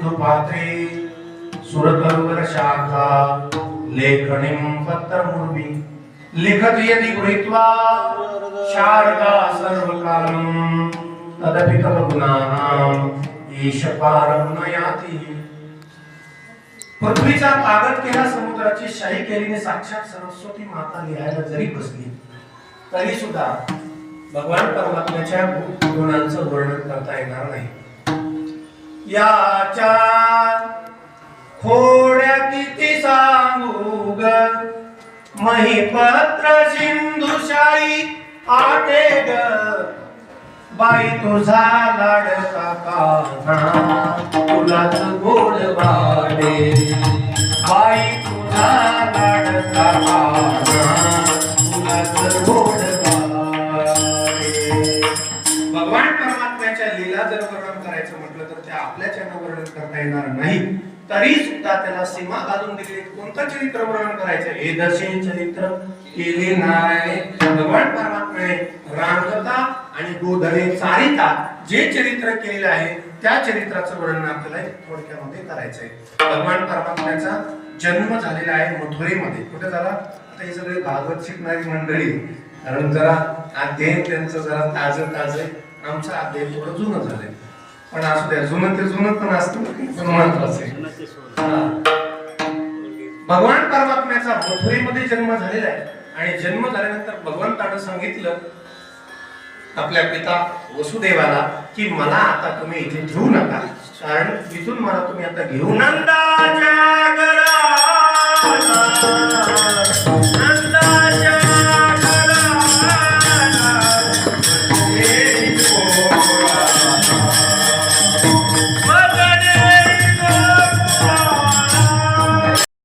सिंधुपात्रे सुरतरुवर शाखा लेखनीं पत्रमुर्वी लिखत यदि गृहीत्वा शारदा सर्वकालं तदपि कलगुणानां ईश पारं न याति। पृथ्वीचा कागद केला, समुद्राची शाही केली, साक्षात सरस्वती माता लिहायला जरी बसली तरी सुद्धा भगवान परमात्म्याच्या गुणांचं वर्णन करता येणार नाही। याच्या खोड्या किती सांगू ग, महिपत्र सिंधुशाही आटे ग, बाई तुझा लाडका कान्हा तुलाच गोड वाटे, बाई तुझा लाडका कान्हा तुलाच गोड वाटे। भगवान परमात्म्याच्या लीला जर वर्णन करायचं म्हटलं तर त्या आपल्याच्यानं वर्णन करता येणार नाही, तरी सुद्धा त्याला सीमा घालून दिली। कोणतं चरित्र वर्णन करायचं? हे दशे चरित्र केले नारायणे। भगवान परमात्म्याने रांगता आणि गोधने चारिता जे चरित्र केलेलं आहे त्या चरित्राचं वर्णन आपल्याला थोडक्यामध्ये करायचंय। भगवान परमात्म्याचा जन्म झालेला आहे मथुरेमध्ये। कुठे झाला? आता हे सगळे भागवत शिकणारी मंडळी, कारण जरा अध्ययन त्यांचं जरा ताजं आहे, आमचं अध्ययन थोडं जुनं झालंय, पण असू द्या, जुनं ते जुनं पण असतं, पण महत्वाचं आहे। भगवान परमात्म्याचा मथुरेमध्ये जन्म झालेला आहे आणि जन्म झाल्यानंतर भगवंतानं सांगितलं आपल्या पिता वसुदेवाला की मला आता तुम्ही इथे ठेवू नका, कारण इथून मला तुम्ही आता घेऊन नंदाच्या घराला